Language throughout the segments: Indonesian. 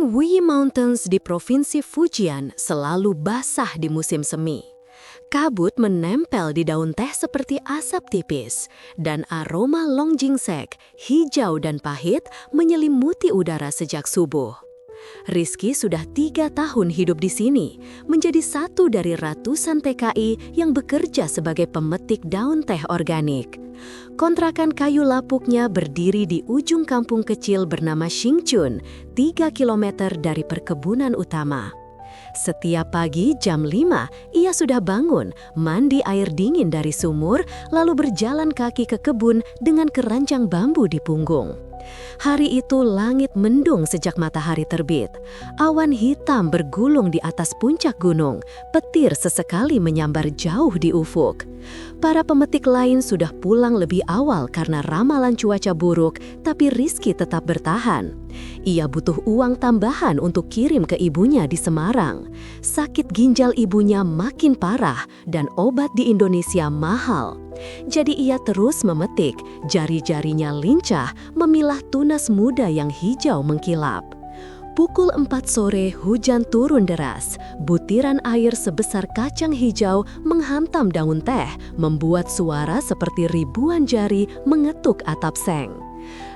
Qinghui Mountains di Provinsi Fujian selalu basah di musim semi. Kabut menempel di daun teh seperti asap tipis, dan aroma longjingsek, hijau dan pahit, menyelimuti udara sejak subuh. Rizky sudah 3 tahun hidup di sini, menjadi satu dari ratusan TKI yang bekerja sebagai pemetik daun teh organik. Kontrakan kayu lapuknya berdiri di ujung kampung kecil bernama Xingchun, 3 km dari perkebunan utama. Setiap pagi jam 5, ia sudah bangun, mandi air dingin dari sumur, lalu berjalan kaki ke kebun dengan keranjang bambu di punggung. Hari itu langit mendung sejak matahari terbit. Awan hitam bergulung di atas puncak gunung, petir sesekali menyambar jauh di ufuk. Para pemetik lain sudah pulang lebih awal karena ramalan cuaca buruk, tapi Rizky tetap bertahan. Ia butuh uang tambahan untuk kirim ke ibunya di Semarang. Sakit ginjal ibunya makin parah dan obat di Indonesia mahal. Jadi ia terus memetik, jari-jarinya lincah memilah tunas muda yang hijau mengkilap. Pukul 4 sore hujan turun deras, butiran air sebesar kacang hijau menghantam daun teh, membuat suara seperti ribuan jari mengetuk atap seng.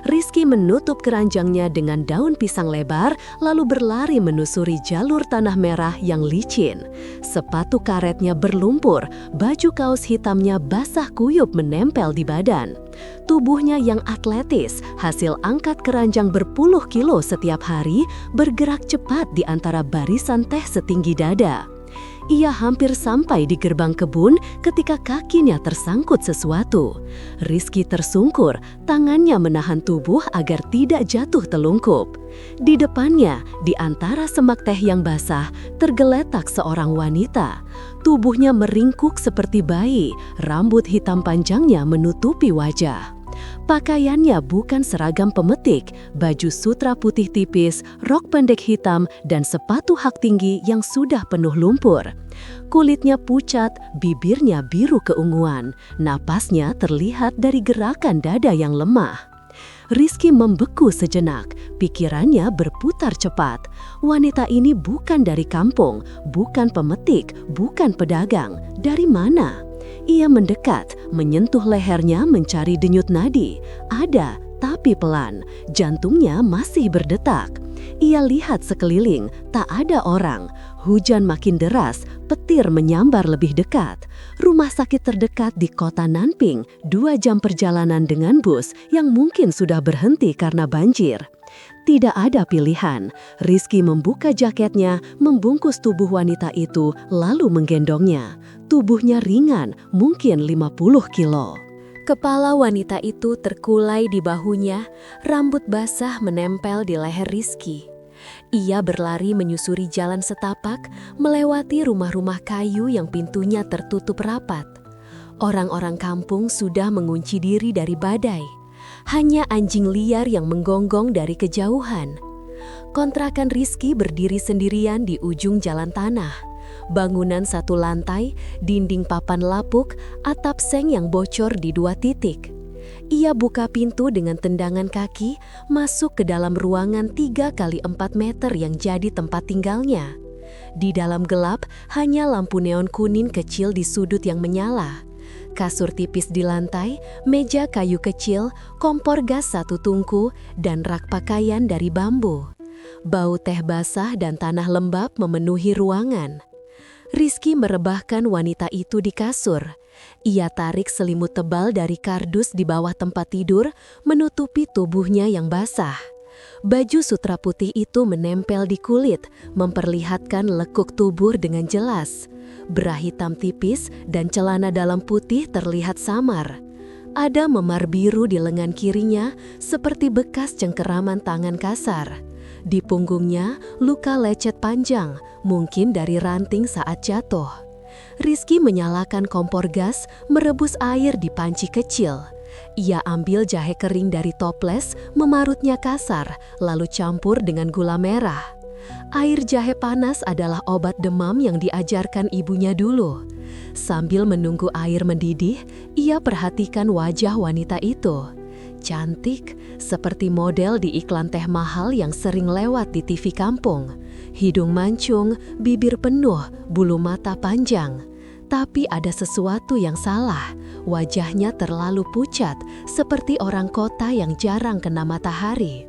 Rizky menutup keranjangnya dengan daun pisang lebar, lalu berlari menusuri jalur tanah merah yang licin. Sepatu karetnya berlumpur, baju kaos hitamnya basah kuyup menempel di badan. Tubuhnya yang atletis, hasil angkat keranjang berpuluh kilo setiap hari, bergerak cepat di antara barisan teh setinggi dada. Ia hampir sampai di gerbang kebun ketika kakinya tersangkut sesuatu. Rizky tersungkur, tangannya menahan tubuh agar tidak jatuh telungkup. Di depannya, di antara semak teh yang basah, tergeletak seorang wanita. Tubuhnya meringkuk seperti bayi, rambut hitam panjangnya menutupi wajah. Pakaiannya bukan seragam pemetik, baju sutra putih tipis, rok pendek hitam, dan sepatu hak tinggi yang sudah penuh lumpur. Kulitnya pucat, bibirnya biru keunguan, napasnya terlihat dari gerakan dada yang lemah. Rizky membeku sejenak, pikirannya berputar cepat. Wanita ini bukan dari kampung, bukan pemetik, bukan pedagang. Dari mana? Ia mendekat, menyentuh lehernya mencari denyut nadi. Ada, tapi pelan. Jantungnya masih berdetak. Ia lihat sekeliling, tak ada orang. Hujan makin deras, petir menyambar lebih dekat. Rumah sakit terdekat di kota Nanping, 2 jam perjalanan dengan bus yang mungkin sudah berhenti karena banjir. Tidak ada pilihan. Rizky membuka jaketnya, membungkus tubuh wanita itu, lalu menggendongnya. Tubuhnya ringan, mungkin 50 kilo. Kepala wanita itu terkulai di bahunya, rambut basah menempel di leher Rizky. Ia berlari menyusuri jalan setapak, melewati rumah-rumah kayu yang pintunya tertutup rapat. Orang-orang kampung sudah mengunci diri dari badai. Hanya anjing liar yang menggonggong dari kejauhan. Kontrakan Rizky berdiri sendirian di ujung jalan tanah. Bangunan 1 lantai, dinding papan lapuk, atap seng yang bocor di 2 titik. Ia buka pintu dengan tendangan kaki, masuk ke dalam ruangan 3 kali 4 meter yang jadi tempat tinggalnya. Di dalam gelap, hanya lampu neon kuning kecil di sudut yang menyala. Kasur tipis di lantai, meja kayu kecil, kompor gas 1 tungku, dan rak pakaian dari bambu. Bau teh basah dan tanah lembab memenuhi ruangan. Rizky merebahkan wanita itu di kasur. Ia tarik selimut tebal dari kardus di bawah tempat tidur, menutupi tubuhnya yang basah. Baju sutra putih itu menempel di kulit, memperlihatkan lekuk tubuh dengan jelas. Bra hitam tipis dan celana dalam putih terlihat samar. Ada memar biru di lengan kirinya, seperti bekas cengkeraman tangan kasar. Di punggungnya, luka lecet panjang, mungkin dari ranting saat jatuh. Rizky menyalakan kompor gas, merebus air di panci kecil. Ia ambil jahe kering dari toples, memarutnya kasar, lalu campur dengan gula merah. Air jahe panas adalah obat demam yang diajarkan ibunya dulu. Sambil menunggu air mendidih, ia perhatikan wajah wanita itu. Cantik, seperti model di iklan teh mahal yang sering lewat di TV kampung. Hidung mancung, bibir penuh, bulu mata panjang. Tapi ada sesuatu yang salah. Wajahnya terlalu pucat, seperti orang kota yang jarang kena matahari.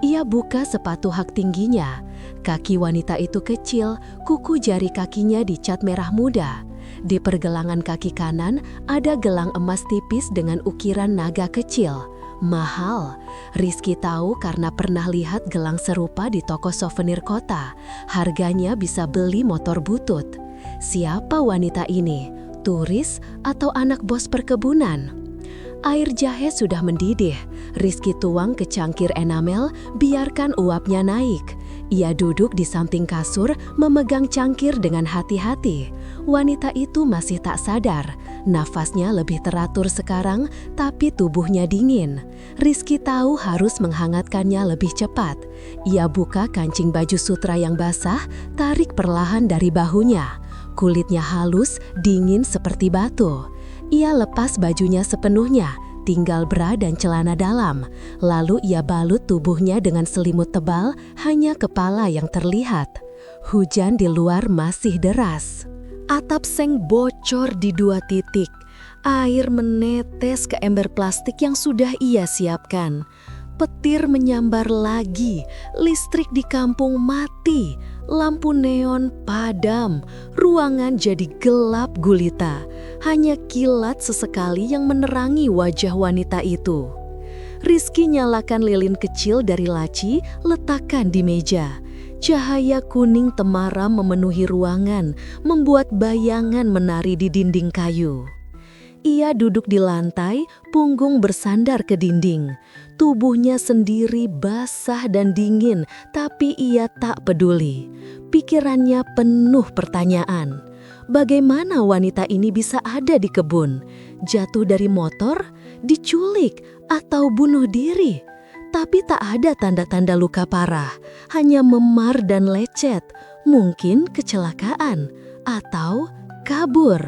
Ia buka sepatu hak tingginya. Kaki wanita itu kecil, kuku jari kakinya dicat merah muda. Di pergelangan kaki kanan ada gelang emas tipis dengan ukiran naga kecil. Mahal. Rizky tahu karena pernah lihat gelang serupa di toko souvenir kota. Harganya bisa beli motor butut. Siapa wanita ini? Turis atau anak bos perkebunan? Air jahe sudah mendidih. Rizky tuang ke cangkir enamel, biarkan uapnya naik. Ia duduk di samping kasur, memegang cangkir dengan hati-hati. Wanita itu masih tak sadar. Nafasnya lebih teratur sekarang, tapi tubuhnya dingin. Rizky tahu harus menghangatkannya lebih cepat. Ia buka kancing baju sutra yang basah, tarik perlahan dari bahunya. Kulitnya halus, dingin seperti batu. Ia lepas bajunya sepenuhnya, tinggal bra dan celana dalam. Lalu ia balut tubuhnya dengan selimut tebal, hanya kepala yang terlihat. Hujan di luar masih deras. Atap seng bocor di 2 titik. Air menetes ke ember plastik yang sudah ia siapkan. Petir menyambar lagi, listrik di kampung mati, lampu neon padam, ruangan jadi gelap gulita. Hanya kilat sesekali yang menerangi wajah wanita itu. Rizky nyalakan lilin kecil dari laci, letakkan di meja. Cahaya kuning temaram memenuhi ruangan, membuat bayangan menari di dinding kayu. Ia duduk di lantai, punggung bersandar ke dinding. Tubuhnya sendiri basah dan dingin, tapi ia tak peduli. Pikirannya penuh pertanyaan. Bagaimana wanita ini bisa ada di kebun? Jatuh dari motor? Diculik? Atau bunuh diri? Tapi tak ada tanda-tanda luka parah, hanya memar dan lecet. Mungkin kecelakaan atau kabur.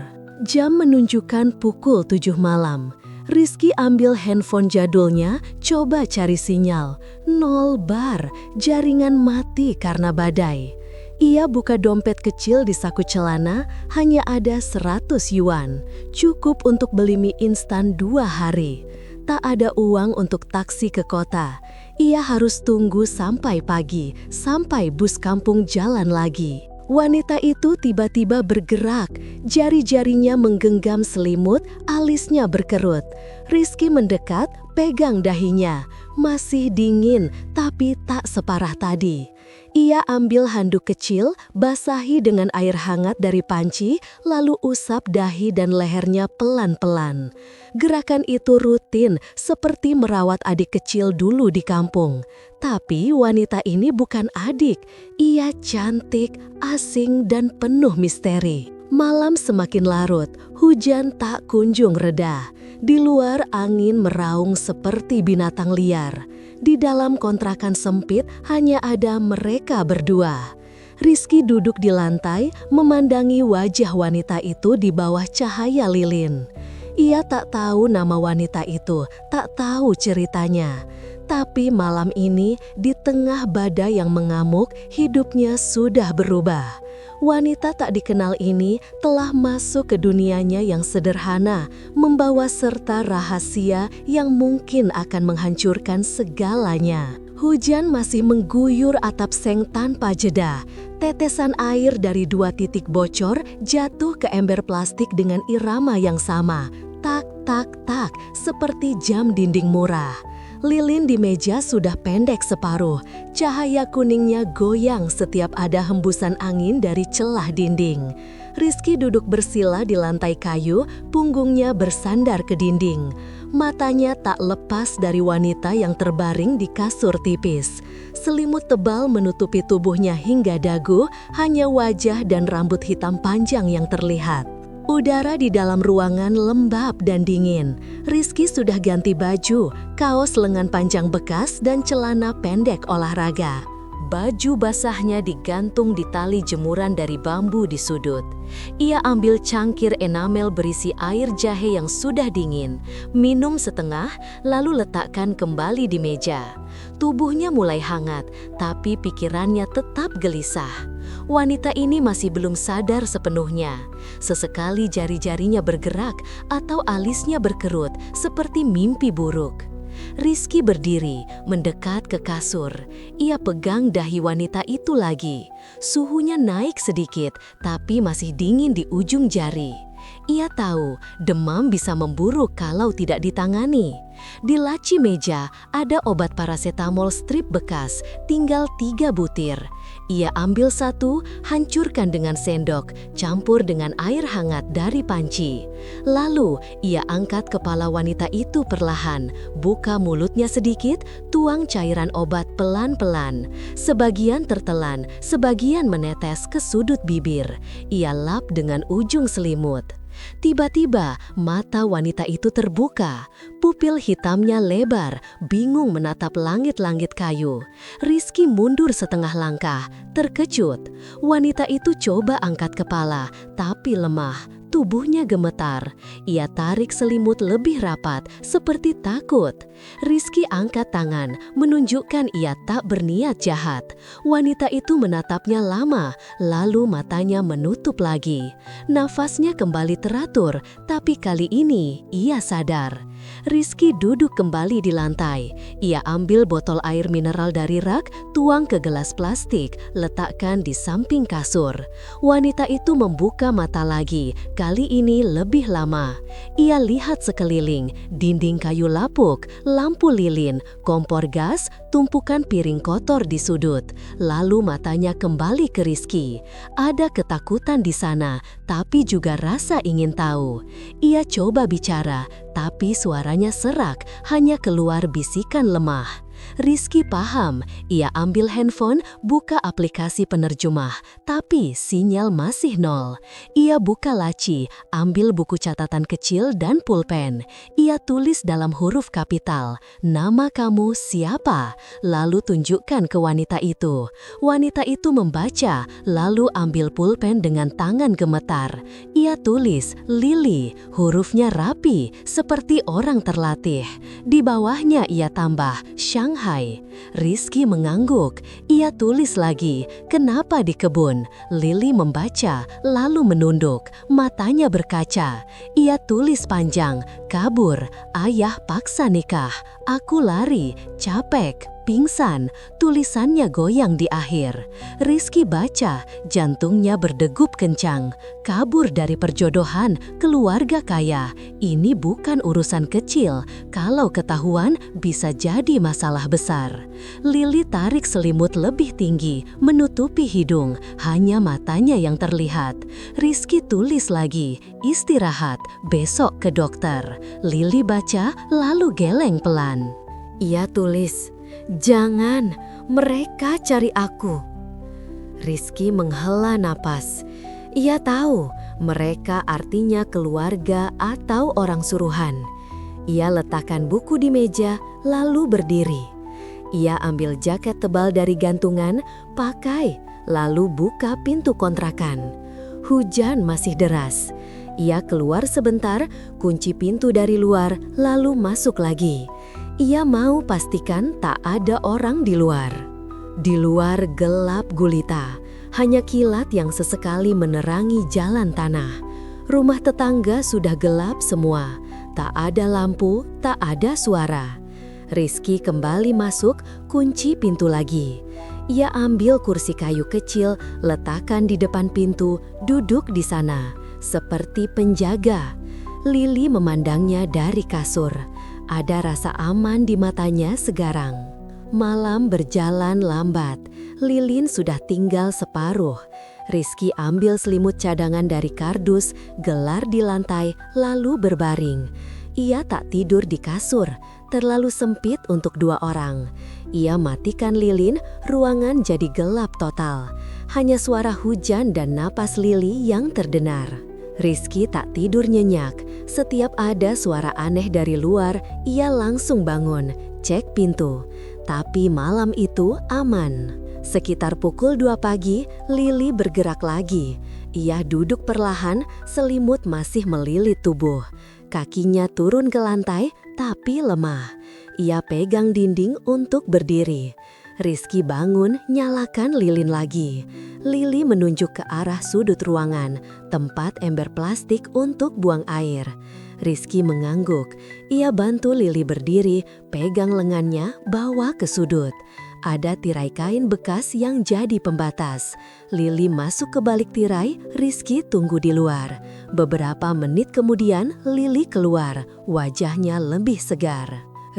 Jam menunjukkan pukul 7 malam. Rizky ambil handphone jadulnya, coba cari sinyal. 0 bar, jaringan mati karena badai. Ia buka dompet kecil di saku celana, hanya ada 100 yuan. Cukup untuk beli mie instan 2 hari. Tak ada uang untuk taksi ke kota. Ia harus tunggu sampai pagi, sampai bus kampung jalan lagi. Wanita itu tiba-tiba bergerak, jari-jarinya menggenggam selimut, alisnya berkerut. Rizky mendekat, pegang dahinya. Masih dingin, tapi tak separah tadi. Ia ambil handuk kecil, basahi dengan air hangat dari panci, lalu usap dahi dan lehernya pelan-pelan. Gerakan itu rutin, seperti merawat adik kecil dulu di kampung. Tapi wanita ini bukan adik. Ia cantik, asing, dan penuh misteri. Malam semakin larut, hujan tak kunjung reda. Di luar angin meraung seperti binatang liar. Di dalam kontrakan sempit hanya ada mereka berdua. Rizky duduk di lantai, memandangi wajah wanita itu di bawah cahaya lilin. Ia tak tahu nama wanita itu, tak tahu ceritanya. Tapi malam ini, di tengah badai yang mengamuk, hidupnya sudah berubah. Wanita tak dikenal ini telah masuk ke dunianya yang sederhana, membawa serta rahasia yang mungkin akan menghancurkan segalanya. Hujan masih mengguyur atap seng tanpa jeda. Tetesan air dari 2 titik bocor jatuh ke ember plastik dengan irama yang sama. Tak, tak, tak, seperti jam dinding murah. Lilin di meja sudah pendek separuh. Cahaya kuningnya goyang setiap ada hembusan angin dari celah dinding. Rizky duduk bersila di lantai kayu, punggungnya bersandar ke dinding. Matanya tak lepas dari wanita yang terbaring di kasur tipis. Selimut tebal menutupi tubuhnya hingga dagu, hanya wajah dan rambut hitam panjang yang terlihat. Udara di dalam ruangan lembab dan dingin. Rizky sudah ganti baju, kaos lengan panjang bekas dan celana pendek olahraga. Baju basahnya digantung di tali jemuran dari bambu di sudut. Ia ambil cangkir enamel berisi air jahe yang sudah dingin, minum setengah, lalu letakkan kembali di meja. Tubuhnya mulai hangat, tapi pikirannya tetap gelisah. Wanita ini masih belum sadar sepenuhnya. Sesekali jari-jarinya bergerak atau alisnya berkerut seperti mimpi buruk. Rizky berdiri, mendekat ke kasur. Ia pegang dahi wanita itu lagi. Suhunya naik sedikit, tapi masih dingin di ujung jari. Ia tahu demam bisa memburuk kalau tidak ditangani. Di laci meja ada obat parasetamol strip bekas, tinggal 3 butir. Ia ambil satu, hancurkan dengan sendok, campur dengan air hangat dari panci. Lalu ia angkat kepala wanita itu perlahan, buka mulutnya sedikit, tuang cairan obat pelan-pelan. Sebagian tertelan, sebagian menetes ke sudut bibir. Ia lap dengan ujung selimut. Tiba-tiba mata wanita itu terbuka. Pupil hitamnya lebar, bingung menatap langit-langit kayu. Rizky mundur setengah langkah, terkejut. Wanita itu coba angkat kepala, tapi lemah. Tubuhnya gemetar. Ia tarik selimut lebih rapat, seperti takut. Rizky angkat tangan, menunjukkan ia tak berniat jahat. Wanita itu menatapnya lama, lalu matanya menutup lagi. Nafasnya kembali teratur, tapi kali ini ia sadar. Rizky duduk kembali di lantai. Ia ambil botol air mineral dari rak, tuang ke gelas plastik, letakkan di samping kasur. Wanita itu membuka mata lagi, kali ini lebih lama. Ia lihat sekeliling, dinding kayu lapuk, lampu lilin, kompor gas, tumpukan piring kotor di sudut. Lalu matanya kembali ke Rizky. Ada ketakutan di sana, tapi juga rasa ingin tahu. Ia coba bicara, tapi suaranya serak, hanya keluar bisikan lemah. Rizky paham, ia ambil handphone, buka aplikasi penerjemah, tapi sinyal masih nol. Ia buka laci, ambil buku catatan kecil dan pulpen. Ia tulis dalam huruf kapital, "Nama kamu siapa?" Lalu tunjukkan ke wanita itu. Wanita itu membaca, lalu ambil pulpen dengan tangan gemetar. Ia tulis, "Lily", hurufnya rapi, seperti orang terlatih. Di bawahnya ia tambah, "Shanghai". Rizky mengangguk. Ia tulis lagi, "Kenapa di kebun?" Lily membaca, lalu menunduk. Matanya berkaca. Ia tulis panjang, "Kabur, ayah paksa nikah. Aku lari, capek, pingsan." Tulisannya goyang di akhir. Rizky baca, jantungnya berdegup kencang. Kabur dari perjodohan, keluarga kaya. Ini bukan urusan kecil. Kalau ketahuan, bisa jadi masalah besar. Lily tarik selimut lebih tinggi, menutupi hidung. Hanya matanya yang terlihat. Rizky tulis lagi, "Istirahat, besok ke dokter." Lily baca, lalu geleng pelan. Ia tulis, "Jangan, mereka cari aku." Rizky menghela napas. Ia tahu mereka artinya keluarga atau orang suruhan. Ia letakkan buku di meja, lalu berdiri. Ia ambil jaket tebal dari gantungan, pakai, lalu buka pintu kontrakan. Hujan masih deras. Ia keluar sebentar, kunci pintu dari luar, lalu masuk lagi. Ia mau pastikan tak ada orang di luar. Di luar gelap gulita, hanya kilat yang sesekali menerangi jalan tanah. Rumah tetangga sudah gelap semua, tak ada lampu, tak ada suara. Rizky kembali masuk, kunci pintu lagi. Ia ambil kursi kayu kecil, letakkan di depan pintu, duduk di sana, seperti penjaga. Lily memandangnya dari kasur. Ada rasa aman di matanya segarang. Malam berjalan lambat. Lilin sudah tinggal separuh. Rizky ambil selimut cadangan dari kardus, gelar di lantai, lalu berbaring. Ia tak tidur di kasur, terlalu sempit untuk 2 orang. Ia matikan lilin, ruangan jadi gelap total. Hanya suara hujan dan napas Lily yang terdengar. Rizky tak tidur nyenyak. Setiap ada suara aneh dari luar, ia langsung bangun, cek pintu. Tapi malam itu aman. Sekitar pukul 2 pagi, Lili bergerak lagi. Ia duduk perlahan, selimut masih melilit tubuh. Kakinya turun ke lantai, tapi lemah. Ia pegang dinding untuk berdiri. Rizky bangun, nyalakan lilin lagi. Lili menunjuk ke arah sudut ruangan, tempat ember plastik untuk buang air. Rizky mengangguk. Ia bantu Lili berdiri, pegang lengannya, bawa ke sudut. Ada tirai kain bekas yang jadi pembatas. Lili masuk ke balik tirai, Rizky tunggu di luar. Beberapa menit kemudian, Lili keluar, wajahnya lebih segar.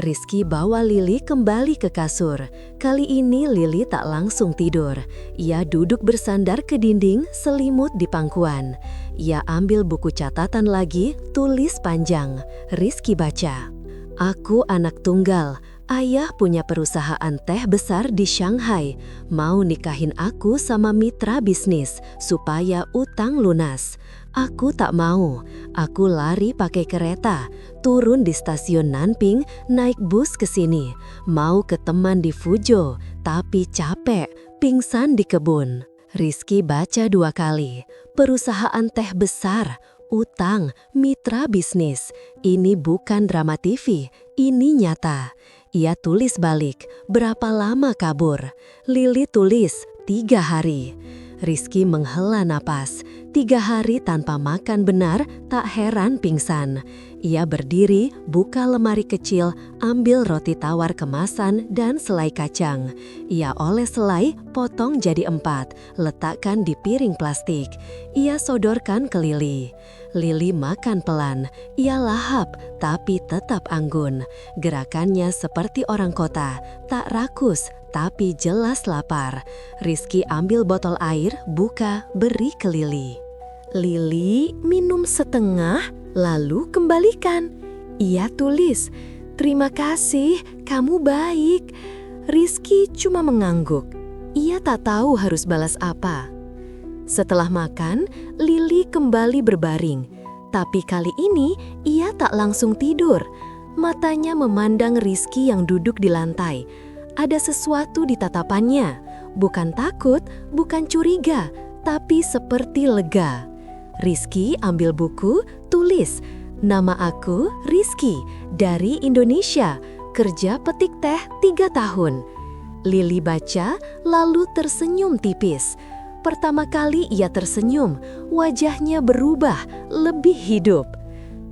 Rizky bawa Lili kembali ke kasur. Kali ini Lili tak langsung tidur. Ia duduk bersandar ke dinding, selimut di pangkuan. Ia ambil buku catatan lagi, tulis panjang. Rizky baca, "Aku anak tunggal. Ayah punya perusahaan teh besar di Shanghai. Mau nikahin aku sama mitra bisnis supaya utang lunas. Aku tak mau. Aku lari pakai kereta, turun di stasiun Nanping, naik bus ke sini. Mau ke teman di Fuzhou, tapi capek, pingsan di kebun." Rizky baca 2 kali. Perusahaan teh besar, utang, mitra bisnis. Ini bukan drama TV, ini nyata. Ia tulis balik, "Berapa lama kabur?" Lili tulis, 3 hari. Rizky menghela napas. 3 hari tanpa makan benar, tak heran pingsan. Ia berdiri, buka lemari kecil, ambil roti tawar kemasan dan selai kacang. Ia oles selai, potong jadi 4, letakkan di piring plastik. Ia sodorkan ke Lili. Lili makan pelan. Ia lahap, tapi tetap anggun. Gerakannya seperti orang kota, tak rakus, tapi jelas lapar. Rizky ambil botol air, buka, beri ke Lili. Lili minum setengah, lalu kembalikan. Ia tulis, "Terima kasih, kamu baik." Rizky cuma mengangguk. Ia tak tahu harus balas apa. Setelah makan, Lili kembali berbaring. Tapi kali ini ia tak langsung tidur. Matanya memandang Rizky yang duduk di lantai. Ada sesuatu di tatapannya. Bukan takut, bukan curiga, tapi seperti lega. Rizky ambil buku, tulis, "Nama aku Rizky, dari Indonesia. Kerja petik teh 3 tahun. Lili baca, lalu tersenyum tipis. Pertama kali ia tersenyum, wajahnya berubah, lebih hidup.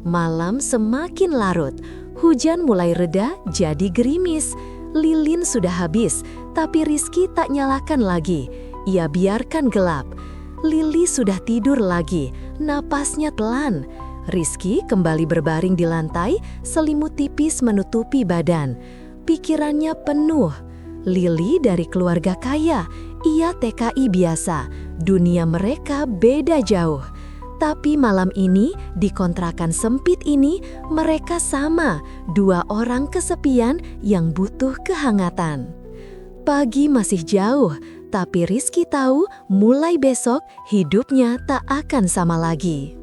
Malam semakin larut, hujan mulai reda jadi gerimis. Lilin sudah habis, tapi Rizky tak nyalakan lagi. Ia biarkan gelap. Lili sudah tidur lagi, napasnya telan. Rizky kembali berbaring di lantai, selimut tipis menutupi badan. Pikirannya penuh. Lili dari keluarga kaya, ia TKI biasa. Dunia mereka beda jauh. Tapi malam ini, di kontrakan sempit ini, mereka sama, 2 orang kesepian yang butuh kehangatan. Pagi masih jauh, tapi Rizky tahu mulai besok hidupnya tak akan sama lagi.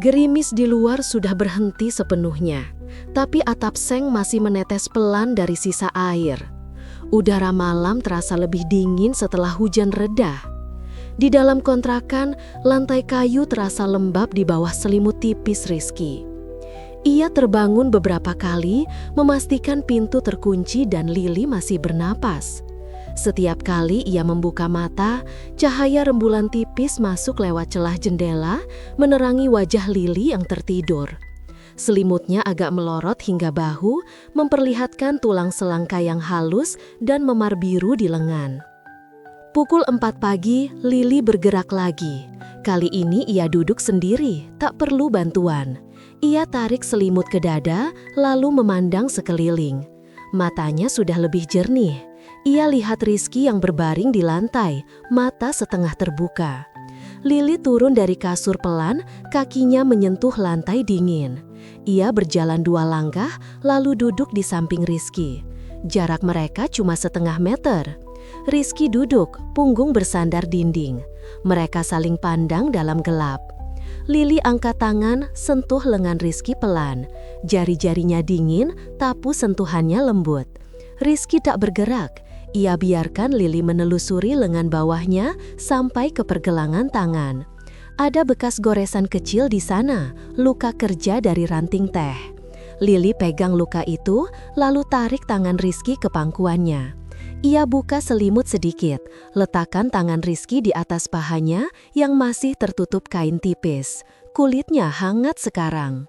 Gerimis di luar sudah berhenti sepenuhnya, tapi atap seng masih menetes pelan dari sisa air. Udara malam terasa lebih dingin setelah hujan reda. Di dalam kontrakan, lantai kayu terasa lembab di bawah selimut tipis Rizky. Ia terbangun beberapa kali, memastikan pintu terkunci dan Lili masih bernapas. Setiap kali ia membuka mata, cahaya rembulan tipis masuk lewat celah jendela, menerangi wajah Lili yang tertidur. Selimutnya agak melorot hingga bahu, memperlihatkan tulang selangka yang halus dan memar biru di lengan. Pukul 4 pagi, Lili bergerak lagi. Kali ini ia duduk sendiri, tak perlu bantuan. Ia tarik selimut ke dada, lalu memandang sekeliling. Matanya sudah lebih jernih. Ia lihat Rizky yang berbaring di lantai, mata setengah terbuka. Lili turun dari kasur pelan, kakinya menyentuh lantai dingin. Ia berjalan 2 langkah, lalu duduk di samping Rizky. Jarak mereka cuma setengah meter. Rizky duduk, punggung bersandar dinding. Mereka saling pandang dalam gelap. Lili angkat tangan, sentuh lengan Rizky pelan. Jari-jarinya dingin, tapu sentuhannya lembut. Rizky tak bergerak. Ia biarkan Lili menelusuri lengan bawahnya sampai ke pergelangan tangan. Ada bekas goresan kecil di sana, luka kerja dari ranting teh. Lili pegang luka itu, lalu tarik tangan Rizky ke pangkuannya. Ia buka selimut sedikit, letakkan tangan Rizky di atas pahanya yang masih tertutup kain tipis. Kulitnya hangat sekarang.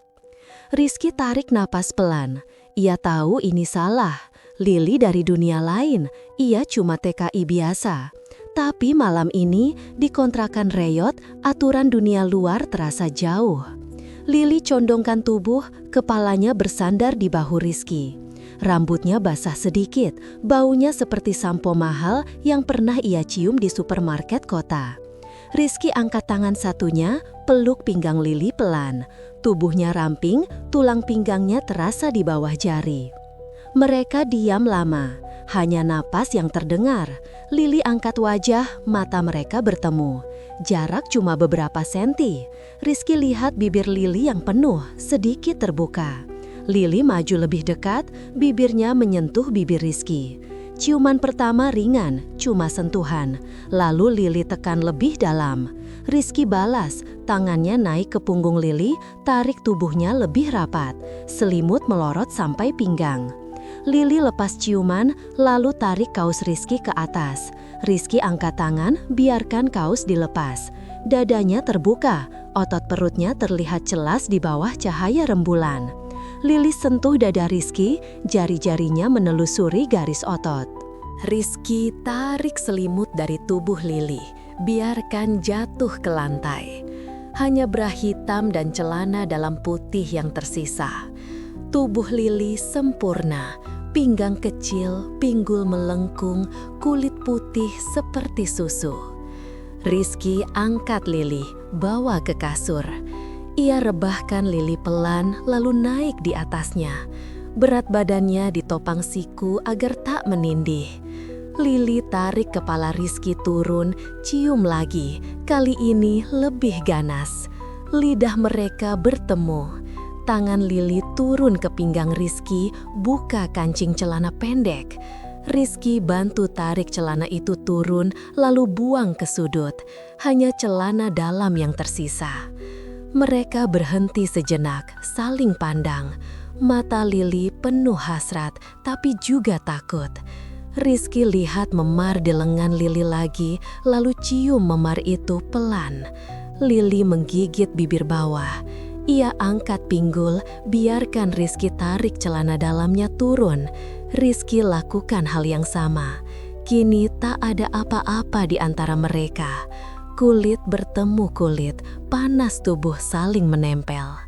Rizky tarik napas pelan. Ia tahu ini salah. Lili dari dunia lain, ia cuma TKI biasa. Tapi malam ini, di kontrakan Reyot, aturan dunia luar terasa jauh. Lili condongkan tubuh, kepalanya bersandar di bahu Rizky. Rambutnya basah sedikit, baunya seperti sampo mahal yang pernah ia cium di supermarket kota. Rizky angkat tangan satunya, peluk pinggang Lili pelan. Tubuhnya ramping, tulang pinggangnya terasa di bawah jari. Mereka diam lama, hanya napas yang terdengar. Lili angkat wajah, mata mereka bertemu. Jarak cuma beberapa senti. Rizky lihat bibir Lili yang penuh, sedikit terbuka. Lili maju lebih dekat, bibirnya menyentuh bibir Rizky. Ciuman pertama ringan, cuma sentuhan. Lalu Lili tekan lebih dalam. Rizky balas, tangannya naik ke punggung Lili, tarik tubuhnya lebih rapat. Selimut melorot sampai pinggang. Lili lepas ciuman, lalu tarik kaos Rizky ke atas. Rizky angkat tangan, biarkan kaos dilepas. Dadanya terbuka, otot perutnya terlihat jelas di bawah cahaya rembulan. Lili sentuh dada Rizky, jari-jarinya menelusuri garis otot. Rizky tarik selimut dari tubuh Lili, biarkan jatuh ke lantai. Hanya bra hitam dan celana dalam putih yang tersisa. Tubuh Lili sempurna, pinggang kecil, pinggul melengkung, kulit putih seperti susu. Rizky angkat Lili, bawa ke kasur. Ia rebahkan Lili pelan lalu naik di atasnya. Berat badannya ditopang siku agar tak menindih. Lili tarik kepala Rizky turun, cium lagi, kali ini lebih ganas. Lidah mereka bertemu. Tangan Lili turun ke pinggang Rizky, buka kancing celana pendek. Rizky bantu tarik celana itu turun, lalu buang ke sudut. Hanya celana dalam yang tersisa. Mereka berhenti sejenak, saling pandang. Mata Lili penuh hasrat, tapi juga takut. Rizky lihat memar di lengan Lili lagi, lalu cium memar itu pelan. Lili menggigit bibir bawah. Ia angkat pinggul, biarkan Rizky tarik celana dalamnya turun. Rizky lakukan hal yang sama. Kini tak ada apa-apa di antara mereka. Kulit bertemu kulit, panas tubuh saling menempel.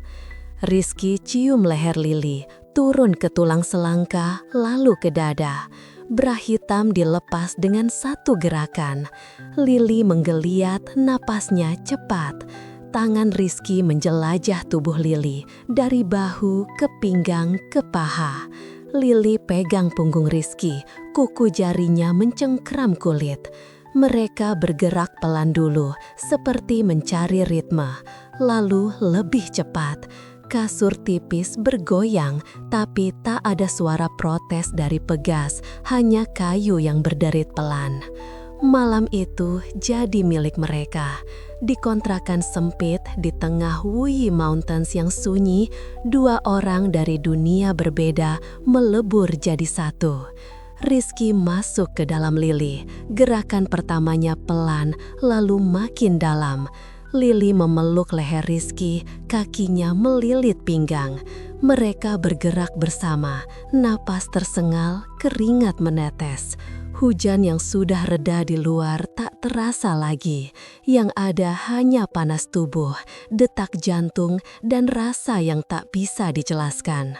Rizky cium leher Lili, turun ke tulang selangka, lalu ke dada. Bra hitam dilepas dengan satu gerakan. Lili menggeliat, napasnya cepat. Tangan Rizky menjelajah tubuh Lili, dari bahu ke pinggang ke paha. Lili pegang punggung Rizky, kuku jarinya mencengkram kulit. Mereka bergerak pelan dulu, seperti mencari ritme, lalu lebih cepat. Kasur tipis bergoyang, tapi tak ada suara protes dari pegas, hanya kayu yang berderit pelan. Malam itu jadi milik mereka. Di kontrakan sempit di tengah Wuyi Mountains yang sunyi, dua orang dari dunia berbeda melebur jadi satu. Rizky masuk ke dalam Lili. Gerakan pertamanya pelan, lalu makin dalam. Lili memeluk leher Rizky, kakinya melilit pinggang. Mereka bergerak bersama, napas tersengal, keringat menetes. Hujan yang sudah reda di luar tak terasa lagi. Yang ada hanya panas tubuh, detak jantung, dan rasa yang tak bisa dijelaskan.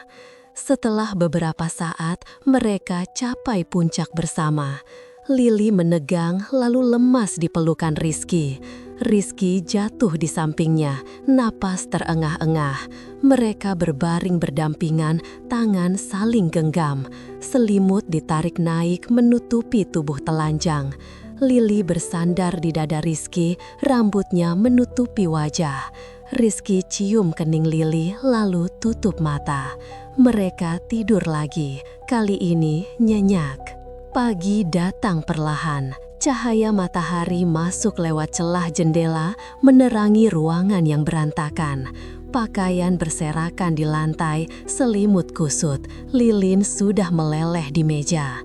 Setelah beberapa saat, mereka capai puncak bersama. Lili menegang lalu lemas di pelukan Rizky. Rizky jatuh di sampingnya, napas terengah-engah. Mereka berbaring berdampingan, tangan saling genggam. Selimut ditarik naik menutupi tubuh telanjang. Lili bersandar di dada Rizky, rambutnya menutupi wajah. Rizky cium kening Lili lalu tutup mata. Mereka tidur lagi, kali ini nyenyak. Pagi datang perlahan. Cahaya matahari masuk lewat celah jendela, menerangi ruangan yang berantakan. Pakaian berserakan di lantai, selimut kusut. Lilin sudah meleleh di meja.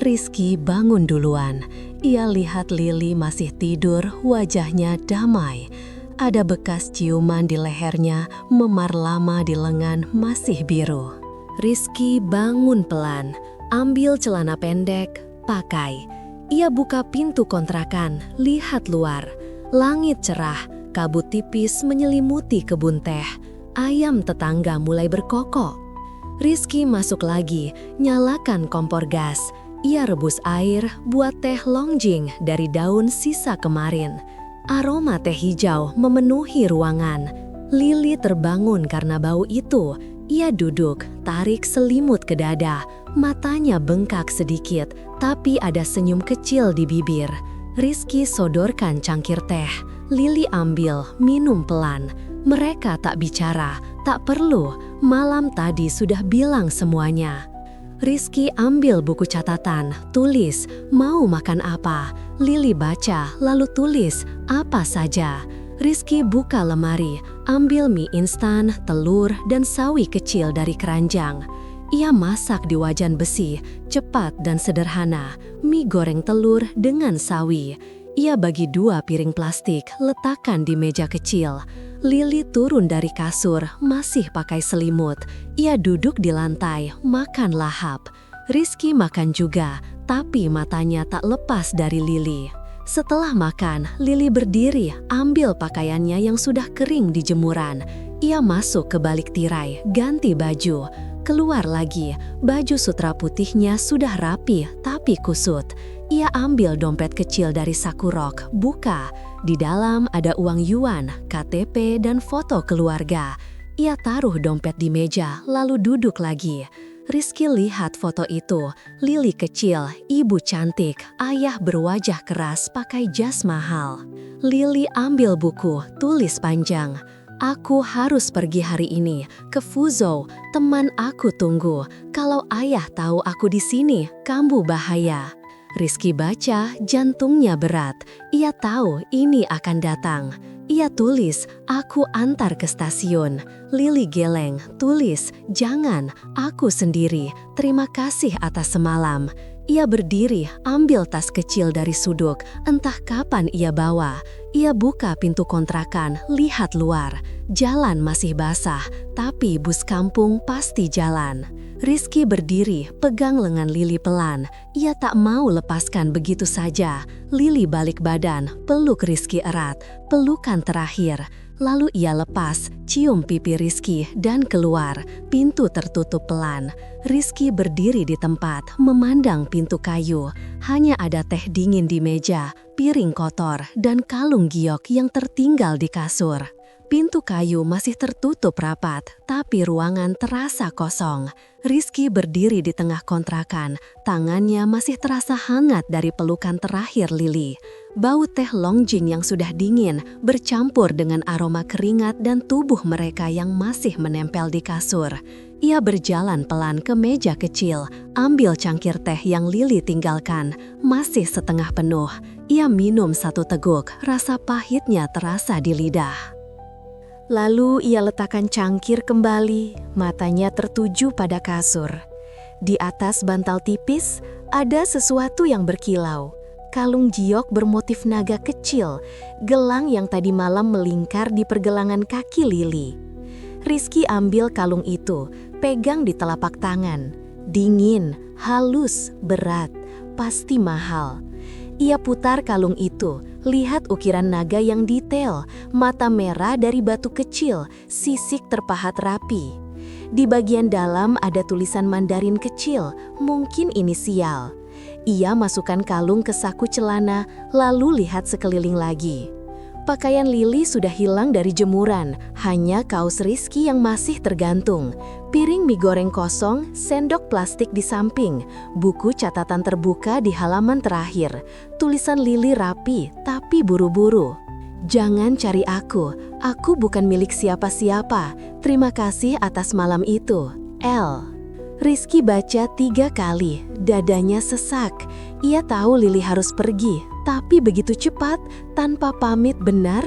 Rizky bangun duluan. Ia lihat Lili masih tidur, wajahnya damai. Ada bekas ciuman di lehernya, memar lama di lengan masih biru. Rizky bangun pelan, ambil celana pendek, pakai. Ia buka pintu kontrakan, lihat luar. Langit cerah, kabut tipis menyelimuti kebun teh. Ayam tetangga mulai berkokok. Rizky masuk lagi, nyalakan kompor gas. Ia rebus air, buat teh longjing dari daun sisa kemarin. Aroma teh hijau memenuhi ruangan. Lili terbangun karena bau itu. Ia duduk, tarik selimut ke dada. Matanya bengkak sedikit, tapi ada senyum kecil di bibir. Rizky sodorkan cangkir teh. Lili ambil, minum pelan. Mereka tak bicara, tak perlu. Malam tadi sudah bilang semuanya. Rizky ambil buku catatan, tulis, mau makan apa. Lili baca, lalu tulis, apa saja. Rizky buka lemari, ambil mie instan, telur, dan sawi kecil dari keranjang. Ia masak di wajan besi, cepat dan sederhana, mie goreng telur dengan sawi. Ia bagi 2 piring plastik, letakkan di meja kecil. Lili turun dari kasur, masih pakai selimut. Ia duduk di lantai, makan lahap. Rizky makan juga, tapi matanya tak lepas dari Lili. Setelah makan, Lili berdiri, ambil pakaiannya yang sudah kering di jemuran. Ia masuk ke balik tirai, ganti baju. Keluar lagi, baju sutra putihnya sudah rapi, tapi kusut. Ia ambil dompet kecil dari saku rok, buka. Di dalam ada uang yuan, KTP, dan foto keluarga. Ia taruh dompet di meja, lalu duduk lagi. Rizky lihat foto itu, Lili kecil, ibu cantik, ayah berwajah keras pakai jas mahal. Lili ambil buku, tulis panjang. Aku harus pergi hari ini, ke Fuzhou, teman aku tunggu. Kalau ayah tahu aku di sini, kamu bahaya. Rizky baca, jantungnya berat. Ia tahu ini akan datang. Ia tulis, aku antar ke stasiun. Lili geleng, tulis, jangan, aku sendiri. Terima kasih atas semalam. Ia berdiri, ambil tas kecil dari suduk, entah kapan ia bawa. Ia buka pintu kontrakan, lihat luar. Jalan masih basah, tapi bus kampung pasti jalan. Rizky berdiri, pegang lengan Lili pelan. Ia tak mau lepaskan begitu saja. Lili balik badan, peluk Rizky erat, pelukan terakhir. Lalu ia lepas, cium pipi Rizky dan keluar. Pintu tertutup pelan. Rizky berdiri di tempat, memandang pintu kayu. Hanya ada teh dingin di meja, piring kotor, dan kalung giok yang tertinggal di kasur. Pintu kayu masih tertutup rapat, tapi ruangan terasa kosong. Rizky berdiri di tengah kontrakan, tangannya masih terasa hangat dari pelukan terakhir Lili. Bau teh longjing yang sudah dingin bercampur dengan aroma keringat dan tubuh mereka yang masih menempel di kasur. Ia berjalan pelan ke meja kecil, ambil cangkir teh yang Lili tinggalkan, masih setengah penuh. Ia minum 1 teguk, rasa pahitnya terasa di lidah. Lalu ia letakkan cangkir kembali, matanya tertuju pada kasur. Di atas bantal tipis, ada sesuatu yang berkilau. Kalung giok bermotif naga kecil, gelang yang tadi malam melingkar di pergelangan kaki Lili. Rizky ambil kalung itu, pegang di telapak tangan. Dingin, halus, berat, pasti mahal. Ia putar kalung itu, lihat ukiran naga yang detail, mata merah dari batu kecil, sisik terpahat rapi. Di bagian dalam ada tulisan Mandarin kecil, mungkin inisial. Ia masukkan kalung ke saku celana, lalu lihat sekeliling lagi. Pakaian Lili sudah hilang dari jemuran, hanya kaos Rizky yang masih tergantung. Piring mie goreng kosong, sendok plastik di samping, buku catatan terbuka di halaman terakhir. Tulisan Lili rapi, tapi buru-buru. Jangan cari aku bukan milik siapa-siapa. Terima kasih atas malam itu, L. Rizky baca 3 kali, dadanya sesak. Ia tahu Lili harus pergi, tapi begitu cepat, tanpa pamit benar.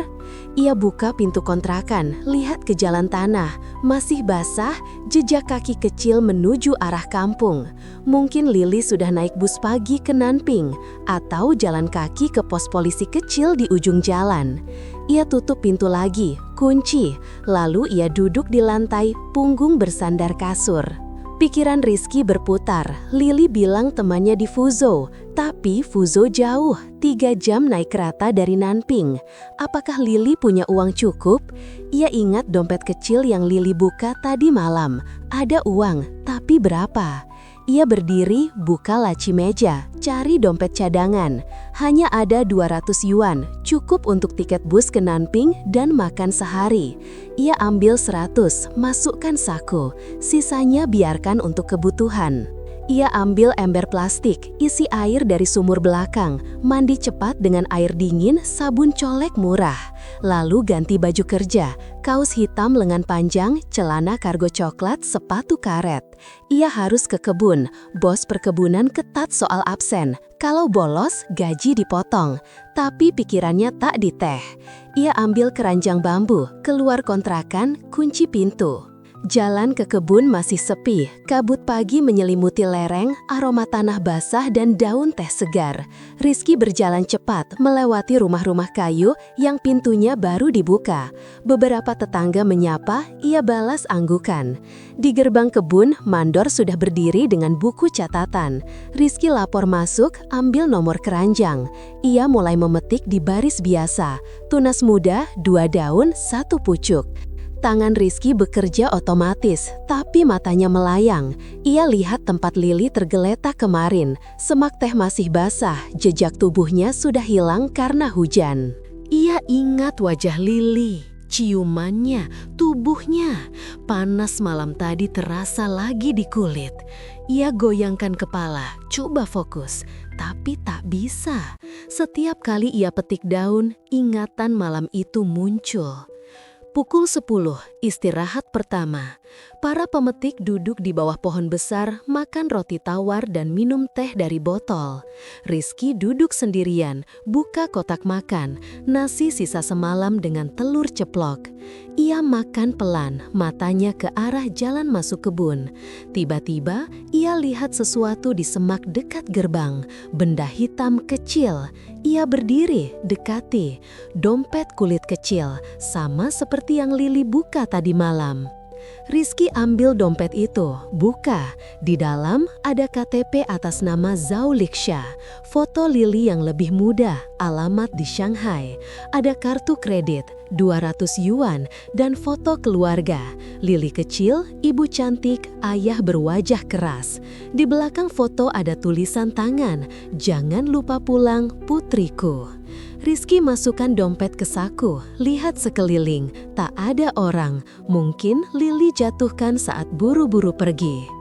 Ia buka pintu kontrakan, lihat ke jalan tanah, masih basah, jejak kaki kecil menuju arah kampung. Mungkin Lili sudah naik bus pagi ke Nanping, atau jalan kaki ke pos polisi kecil di ujung jalan. Ia tutup pintu lagi, kunci, lalu ia duduk di lantai, punggung bersandar kasur. Pikiran Rizky berputar. Lili bilang temannya di Fuzhou, tapi Fuzhou jauh, 3 jam naik kereta dari Nanping. Apakah Lili punya uang cukup? Ia ingat dompet kecil yang Lili buka tadi malam. Ada uang, tapi berapa? Ia berdiri, buka laci meja, cari dompet cadangan. Hanya ada 200 yuan, cukup untuk tiket bus ke Nanping dan makan sehari. Ia ambil 100, masukkan saku, sisanya biarkan untuk kebutuhan. Ia ambil ember plastik, isi air dari sumur belakang, mandi cepat dengan air dingin, sabun colek murah. Lalu ganti baju kerja, kaos hitam lengan panjang, celana kargo coklat, sepatu karet. Ia harus ke kebun, bos perkebunan ketat soal absen. Kalau bolos, gaji dipotong. Tapi pikirannya tak di teh. Ia ambil keranjang bambu, keluar kontrakan, kunci pintu. Jalan ke kebun masih sepi, kabut pagi menyelimuti lereng, aroma tanah basah dan daun teh segar. Rizky berjalan cepat melewati rumah-rumah kayu yang pintunya baru dibuka. Beberapa tetangga menyapa, ia balas anggukan. Di gerbang kebun, mandor sudah berdiri dengan buku catatan. Rizky lapor masuk, ambil nomor keranjang. Ia mulai memetik di baris biasa, tunas muda, 2 daun, 1 pucuk. Tangan Rizky bekerja otomatis, tapi matanya melayang. Ia lihat tempat Lili tergeletak kemarin. Semak teh masih basah, jejak tubuhnya sudah hilang karena hujan. Ia ingat wajah Lili, ciumannya, tubuhnya. Panas malam tadi terasa lagi di kulit. Ia goyangkan kepala, coba fokus, tapi tak bisa. Setiap kali ia petik daun, ingatan malam itu muncul. Pukul 10, istirahat pertama. Para pemetik duduk di bawah pohon besar, makan roti tawar dan minum teh dari botol. Rizky duduk sendirian, buka kotak makan, nasi sisa semalam dengan telur ceplok. Ia makan pelan, matanya ke arah jalan masuk kebun. Tiba-tiba, ia lihat sesuatu di semak dekat gerbang, benda hitam kecil. Ia berdiri, dekati. Dompet kulit kecil, sama seperti yang Lili buka tadi malam. Rizky ambil dompet itu, buka. Di dalam ada KTP atas nama Zhao Lixia, foto Lili yang lebih muda, alamat di Shanghai. Ada kartu kredit, 200 yuan, dan foto keluarga. Lili kecil, ibu cantik, ayah berwajah keras. Di belakang foto ada tulisan tangan, "Jangan lupa pulang, putriku." Rizky masukkan dompet ke saku, lihat sekeliling, tak ada orang. Mungkin Lili jatuhkan saat buru-buru pergi.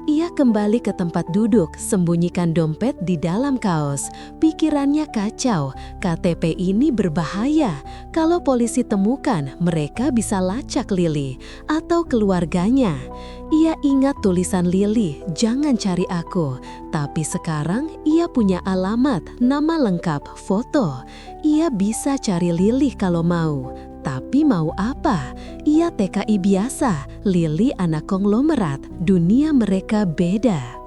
Ia kembali ke tempat duduk, sembunyikan dompet di dalam kaos. Pikirannya kacau, KTP ini berbahaya. Kalau polisi temukan, mereka bisa lacak Lili atau keluarganya. Ia ingat tulisan Lili, "Jangan cari aku." Tapi sekarang ia punya alamat, nama lengkap, foto. Ia bisa cari Lili kalau mau. Tapi mau apa? Ia TKI biasa, Lili anak konglomerat, dunia mereka beda.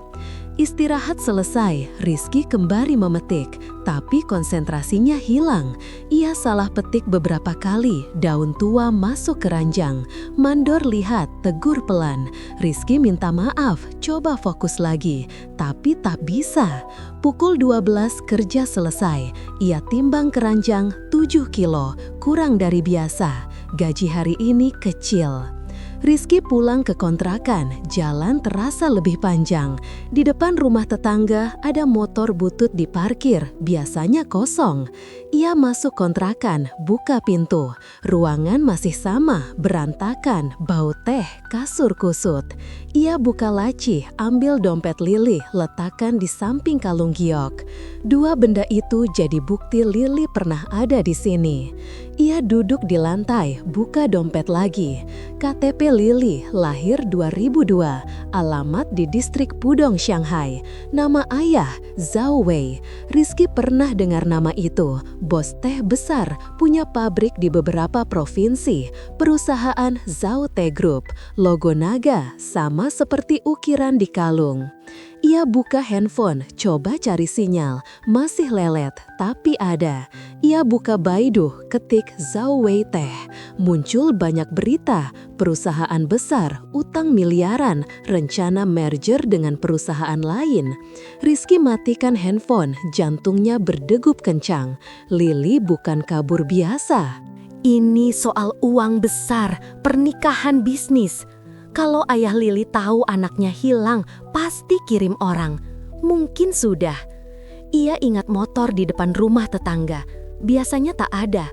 Istirahat selesai, Rizky kembali memetik, tapi konsentrasinya hilang. Ia salah petik beberapa kali, daun tua masuk keranjang. Mandor lihat, tegur pelan. Rizky minta maaf, coba fokus lagi, tapi tak bisa. Pukul 12 kerja selesai. Ia timbang keranjang 7 kilo, kurang dari biasa. Gaji hari ini kecil. Rizky pulang ke kontrakan, jalan terasa lebih panjang. Di depan rumah tetangga ada motor butut diparkir, biasanya kosong. Ia masuk kontrakan, buka pintu. Ruangan masih sama, berantakan, bau teh, kasur kusut. Ia buka laci, ambil dompet Lili, letakkan di samping kalung giok. 2 benda itu jadi bukti Lili pernah ada di sini. Ia duduk di lantai, buka dompet lagi. KTP Lily, lahir 2002, alamat di distrik Pudong, Shanghai. Nama ayah, Zhao Wei. Rizky pernah dengar nama itu. Bos teh besar, punya pabrik di beberapa provinsi. Perusahaan Zhao Tea Group, logo naga, sama seperti ukiran di kalung. Ia buka handphone, coba cari sinyal. Masih lelet, tapi ada. Ia buka Baidu, ketik Zhao Wei Teh. Muncul banyak berita, perusahaan besar, utang miliaran, rencana merger dengan perusahaan lain. Rizky matikan handphone, jantungnya berdegup kencang. Lily bukan kabur biasa. Ini soal uang besar, pernikahan bisnis. Kalau ayah Lily tahu anaknya hilang, pasti kirim orang. Mungkin sudah. Ia ingat motor di depan rumah tetangga. Biasanya tak ada.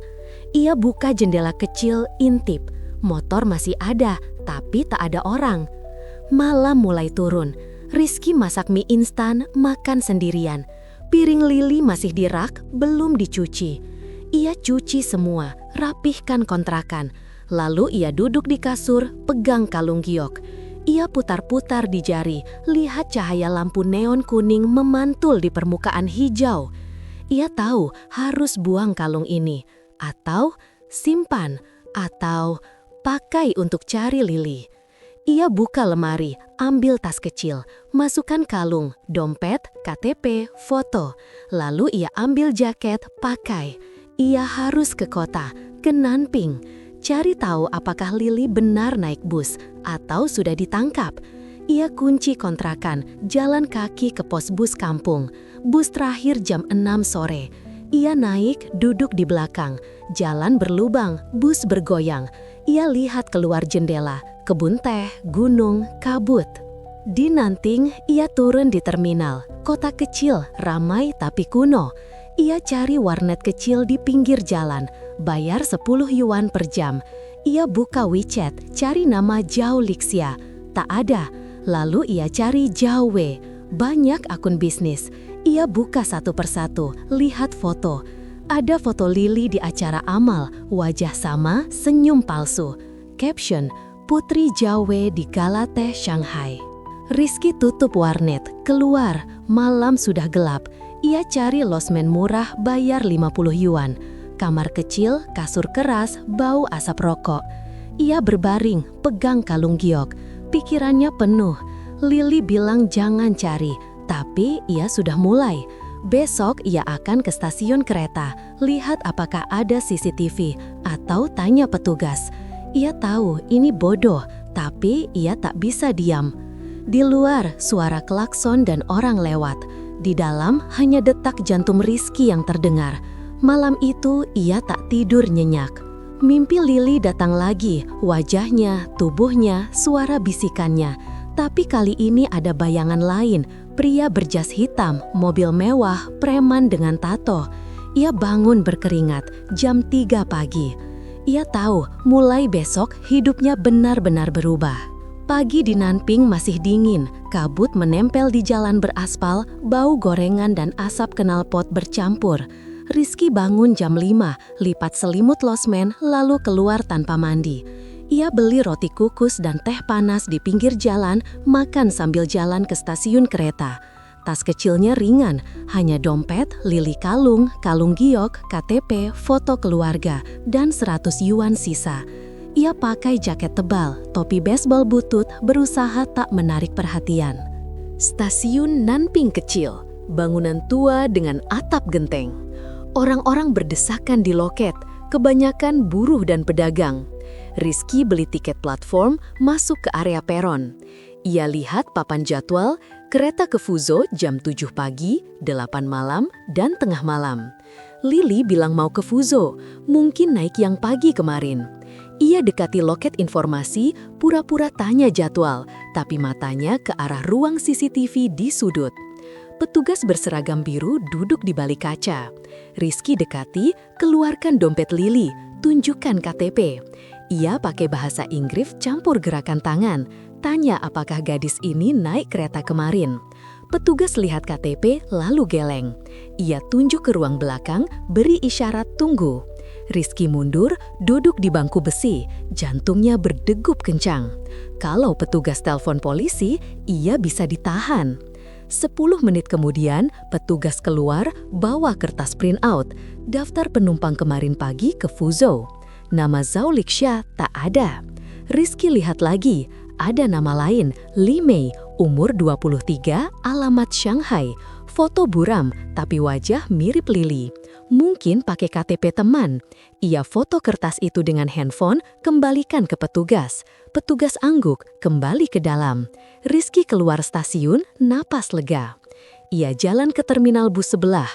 Ia buka jendela kecil, intip. Motor masih ada, tapi tak ada orang. Malam mulai turun. Rizky masak mie instan, makan sendirian. Piring Lily masih di rak, belum dicuci. Ia cuci semua, rapihkan kontrakan. Lalu ia duduk di kasur, pegang kalung giok. Ia putar-putar di jari, lihat cahaya lampu neon kuning memantul di permukaan hijau. Ia tahu harus buang kalung ini, atau simpan, atau pakai untuk cari Lily. Ia buka lemari, ambil tas kecil, masukkan kalung, dompet, KTP, foto. Lalu ia ambil jaket, pakai. Ia harus ke kota, ke Nanping. Cari tahu apakah Lily benar naik bus atau sudah ditangkap. Ia kunci kontrakan, jalan kaki ke pos bus kampung. Bus terakhir jam 6 sore. Ia naik, duduk di belakang. Jalan berlubang, bus bergoyang. Ia lihat keluar jendela, kebun teh, gunung, kabut. Di Nanting, ia turun di terminal. Kota kecil, ramai tapi kuno. Ia cari warnet kecil di pinggir jalan, bayar 10 yuan per jam. Ia buka WeChat, cari nama Zhao Lixia. Tak ada. Lalu ia cari Zhao Wei. Banyak akun bisnis. Ia buka satu persatu, lihat foto. Ada foto Lily di acara amal, wajah sama, senyum palsu. Caption, Putri Zhao Wei di Gala Teh Shanghai. Rizky tutup warnet, keluar, malam sudah gelap. Ia cari losmen murah, bayar 50 yuan. Kamar kecil, kasur keras, bau asap rokok. Ia berbaring, pegang kalung giok. Pikirannya penuh. Lily bilang jangan cari, tapi ia sudah mulai. Besok ia akan ke stasiun kereta, lihat apakah ada CCTV, atau tanya petugas. Ia tahu ini bodoh, tapi ia tak bisa diam. Di luar, suara klakson dan orang lewat. Di dalam, hanya detak jantung Rizky yang terdengar. Malam itu, ia tak tidur nyenyak. Mimpi Lily datang lagi, wajahnya, tubuhnya, suara bisikannya. Tapi kali ini ada bayangan lain, pria berjas hitam, mobil mewah, preman dengan tato. Ia bangun berkeringat, jam 3 pagi. Ia tahu, mulai besok hidupnya benar-benar berubah. Pagi di Nanping masih dingin, kabut menempel di jalan beraspal, bau gorengan dan asap knalpot bercampur. Rizky bangun jam 5, lipat selimut losmen, lalu keluar tanpa mandi. Ia beli roti kukus dan teh panas di pinggir jalan, makan sambil jalan ke stasiun kereta. Tas kecilnya ringan, hanya dompet, lili kalung, kalung giok, KTP, foto keluarga, dan 100 yuan sisa. Ia pakai jaket tebal, topi baseball butut, berusaha tak menarik perhatian. Stasiun Nanping kecil, bangunan tua dengan atap genteng. Orang-orang berdesakan di loket, kebanyakan buruh dan pedagang. Rizky beli tiket platform, masuk ke area peron. Ia lihat papan jadwal, kereta ke Fuzhou jam 7 pagi, 8 malam, dan tengah malam. Lily bilang mau ke Fuzhou, mungkin naik yang pagi kemarin. Ia dekati loket informasi, pura-pura tanya jadwal, tapi matanya ke arah ruang CCTV di sudut. Petugas berseragam biru duduk di balik kaca. Rizky dekati, keluarkan dompet Lily, tunjukkan KTP. Ia pakai bahasa Inggris campur gerakan tangan, tanya apakah gadis ini naik kereta kemarin. Petugas lihat KTP lalu geleng. Ia tunjuk ke ruang belakang, beri isyarat tunggu. Rizky mundur, duduk di bangku besi, jantungnya berdegup kencang. Kalau petugas telepon polisi, ia bisa ditahan. 10 menit kemudian, petugas keluar bawa kertas printout, daftar penumpang kemarin pagi ke Fuzhou. Nama Zhao Lixia tak ada. Rizky lihat lagi, ada nama lain, Li Mei, umur 23, alamat Shanghai. Foto buram, tapi wajah mirip Lili. Mungkin pakai KTP teman. Ia foto kertas itu dengan handphone, kembalikan ke petugas. Petugas angguk, kembali ke dalam. Rizky keluar stasiun, napas lega. Ia jalan ke terminal bus sebelah.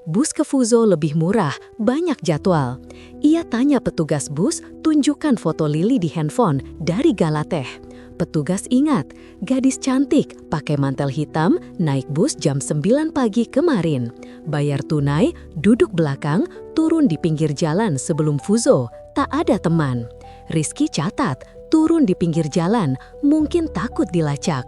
Bus ke Fuzhou lebih murah, banyak jadwal. Ia tanya petugas bus, tunjukkan foto Lili di handphone dari Galateh. Petugas ingat, gadis cantik, pakai mantel hitam, naik bus jam 9 pagi kemarin. Bayar tunai, duduk belakang, turun di pinggir jalan sebelum Fuzhou, tak ada teman. Rizky catat, turun di pinggir jalan, mungkin takut dilacak.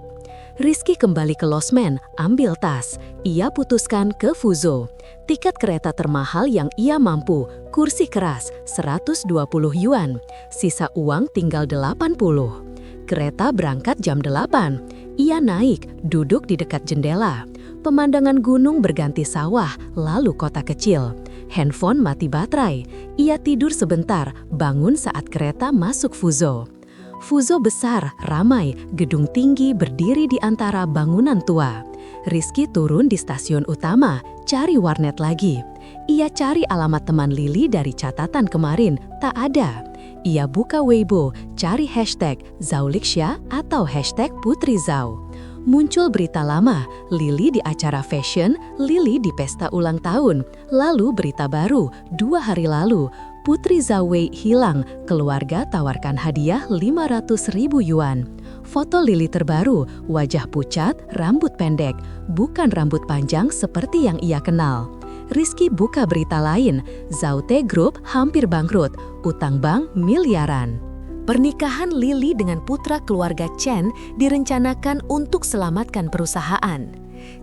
Rizky kembali ke losmen, ambil tas. Ia putuskan ke Fuzhou. Tiket kereta termahal yang ia mampu, kursi keras, 120 yuan. Sisa uang tinggal 80. Kereta berangkat jam 8. Ia naik, duduk di dekat jendela. Pemandangan gunung berganti sawah, lalu kota kecil. Handphone mati baterai. Ia tidur sebentar, bangun saat kereta masuk Fuzhou. Fuzhou besar, ramai, gedung tinggi berdiri di antara bangunan tua. Rizky turun di stasiun utama, cari warnet lagi. Ia cari alamat teman Lili dari catatan kemarin, tak ada. Ia buka Weibo, cari hashtag Zhao Lixia atau hashtag Putri Zhao. Muncul berita lama, Lili di acara fashion, Lili di pesta ulang tahun. Lalu berita baru, 2 hari lalu, Putri Zhao Wei hilang, keluarga tawarkan hadiah 500.000 yuan. Foto Lili terbaru, wajah pucat, rambut pendek, bukan rambut panjang seperti yang ia kenal. Rizky buka berita lain, Zhao Te Group hampir bangkrut, utang bank miliaran. Pernikahan Lili dengan putra keluarga Chen direncanakan untuk selamatkan perusahaan.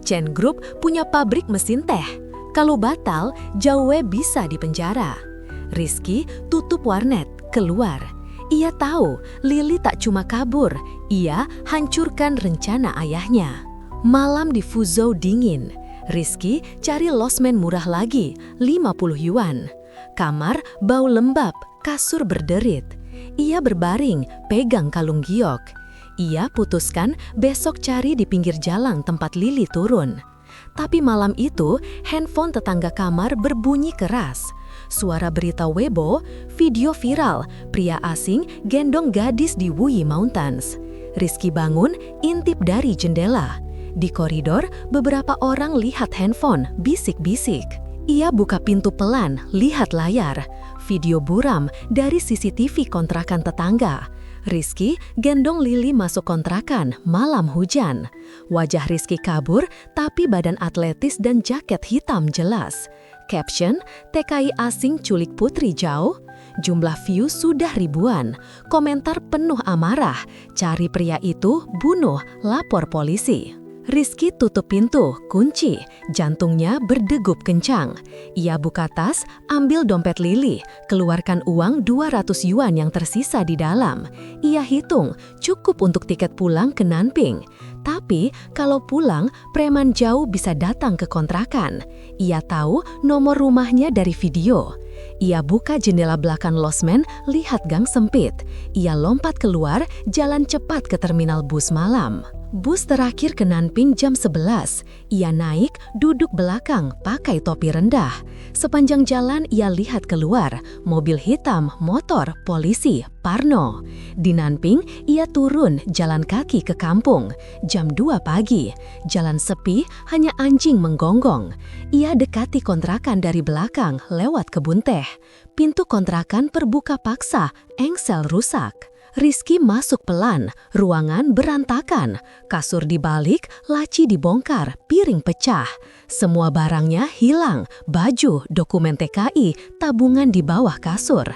Chen Group punya pabrik mesin teh. Kalau batal, Zhao Wei bisa dipenjara. Rizky tutup warnet, keluar. Ia tahu Lili tak cuma kabur, ia hancurkan rencana ayahnya. Malam di Fuzhou dingin. Rizky cari losmen murah lagi, 50 yuan. Kamar bau lembab, kasur berderit. Ia berbaring, pegang kalung giok. Ia putuskan besok cari di pinggir jalan tempat Lili turun. Tapi malam itu, handphone tetangga kamar berbunyi keras. Suara berita Weibo, video viral, pria asing gendong gadis di Wuyi Mountains. Rizky bangun, intip dari jendela. Di koridor, beberapa orang lihat handphone, bisik-bisik. Ia buka pintu pelan, lihat layar. Video buram dari CCTV kontrakan tetangga. Rizky gendong Lili masuk kontrakan, malam hujan. Wajah Rizky kabur, tapi badan atletis dan jaket hitam jelas. Caption, TKI asing culik Putri Zhao. Jumlah view sudah ribuan. Komentar penuh amarah. Cari pria itu, bunuh, lapor polisi. Rizky tutup pintu, kunci. Jantungnya berdegup kencang. Ia buka tas, ambil dompet Lili, keluarkan uang 200 yuan yang tersisa di dalam. Ia hitung, cukup untuk tiket pulang ke Nanping. Tapi kalau pulang, preman Zhao bisa datang ke kontrakan. Ia tahu nomor rumahnya dari video. Ia buka jendela belakang losmen, lihat gang sempit. Ia lompat keluar, jalan cepat ke terminal bus malam. Bus terakhir ke Nanping jam 11. Ia naik, duduk belakang, pakai topi rendah. Sepanjang jalan ia lihat keluar, mobil hitam, motor, polisi, Parno. Di Nanping, ia turun, jalan kaki ke kampung. Jam 2 pagi, jalan sepi, hanya anjing menggonggong. Ia dekati kontrakan dari belakang, lewat kebun teh. Pintu kontrakan terbuka paksa, engsel rusak. Rizky masuk pelan, ruangan berantakan, kasur dibalik, laci dibongkar, piring pecah. Semua barangnya hilang, baju, dokumen TKI, tabungan di bawah kasur.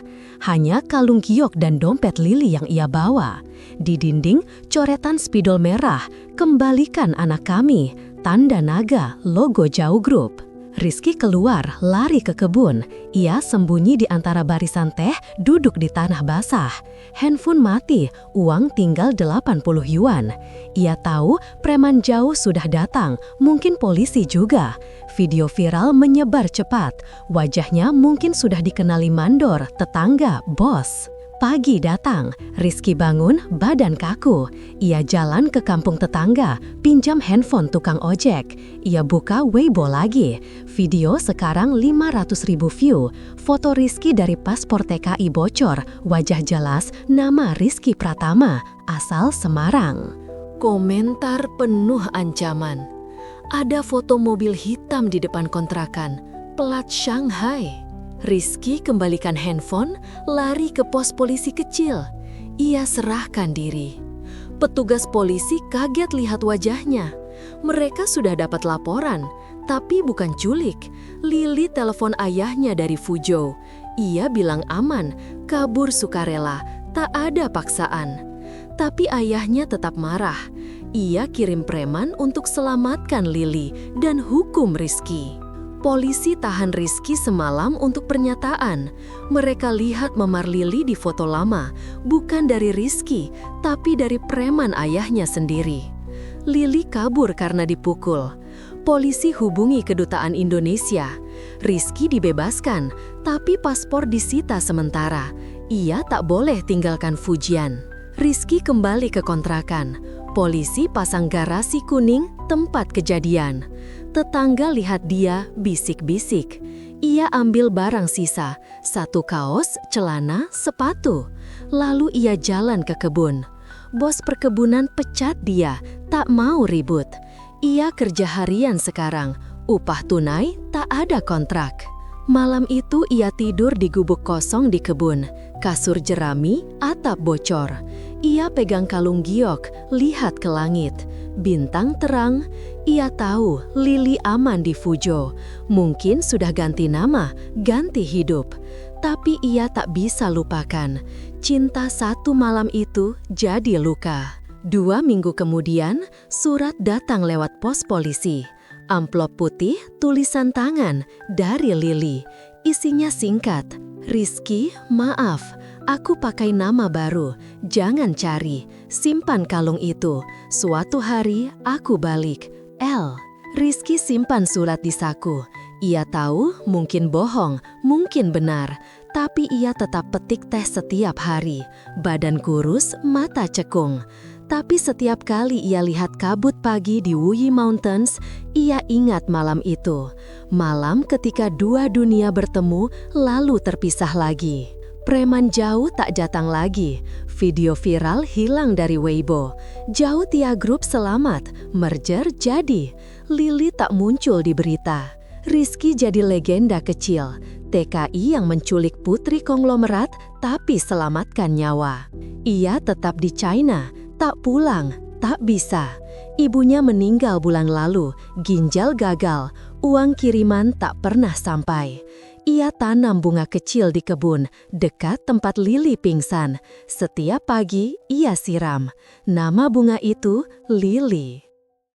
Hanya kalung giok dan dompet Lili yang ia bawa. Di dinding, coretan spidol merah, kembalikan anak kami, tanda naga, logo Zhao Group. Rizky keluar, lari ke kebun. Ia sembunyi di antara barisan teh, duduk di tanah basah. Handphone mati, uang tinggal 80 yuan. Ia tahu preman jauh sudah datang, mungkin polisi juga. Video viral menyebar cepat. Wajahnya mungkin sudah dikenali mandor, tetangga, bos. Pagi datang, Rizky bangun, badan kaku. Ia jalan ke kampung tetangga, pinjam handphone tukang ojek. Ia buka Weibo lagi. Video sekarang 500.000 view. Foto Rizky dari paspor TKI bocor, wajah jelas, nama Rizky Pratama, asal Semarang. Komentar penuh ancaman. Ada foto mobil hitam di depan kontrakan, plat Shanghai. Rizky kembalikan handphone, lari ke pos polisi kecil. Ia serahkan diri. Petugas polisi kaget lihat wajahnya. Mereka sudah dapat laporan, tapi bukan culik. Lili telepon ayahnya dari Fuzhou. Ia bilang aman, kabur sukarela, tak ada paksaan. Tapi ayahnya tetap marah. Ia kirim preman untuk selamatkan Lili dan hukum Rizky. Polisi tahan Rizky semalam untuk pernyataan. Mereka lihat memar Lili di foto lama, bukan dari Rizky, tapi dari preman ayahnya sendiri. Lili kabur karena dipukul. Polisi hubungi kedutaan Indonesia. Rizky dibebaskan, tapi paspor disita sementara. Ia tak boleh tinggalkan Fujian. Rizky kembali ke kontrakan. Polisi pasang garasi kuning tempat kejadian. Tetangga lihat dia bisik-bisik. Ia ambil barang sisa, satu kaos, celana, sepatu. Lalu ia jalan ke kebun. Bos perkebunan pecat dia, tak mau ribut. Ia kerja harian sekarang, upah tunai, tak ada kontrak. Malam itu ia tidur di gubuk kosong di kebun, kasur jerami, atap bocor. Ia pegang kalung giok, lihat ke langit. Bintang terang, ia tahu Lili aman di Fuzhou. Mungkin sudah ganti nama, ganti hidup. Tapi ia tak bisa lupakan. Cinta satu malam itu jadi luka. 2 minggu kemudian, surat datang lewat pos polisi. Amplop putih, tulisan tangan, dari Lili. Isinya singkat, Rizky, maaf, aku pakai nama baru, jangan cari, simpan kalung itu, suatu hari aku balik, L. Rizky simpan surat di saku. Ia tahu mungkin bohong, mungkin benar, tapi ia tetap petik teh setiap hari, badan kurus, mata cekung. Tapi setiap kali ia lihat kabut pagi di Wuyi Mountains, ia ingat malam itu. Malam ketika dua dunia bertemu lalu terpisah lagi. Preman jauh tak datang lagi. Video viral hilang dari Weibo. Jauh Tia Group selamat, merger jadi. Lili tak muncul di berita. Rizky jadi legenda kecil. TKI yang menculik putri konglomerat tapi selamatkan nyawa. Ia tetap di China. Tak pulang, tak bisa. Ibunya meninggal bulan lalu, ginjal gagal, uang kiriman tak pernah sampai. Ia tanam bunga kecil di kebun, dekat tempat Lili pingsan. Setiap pagi ia siram. Nama bunga itu Lili.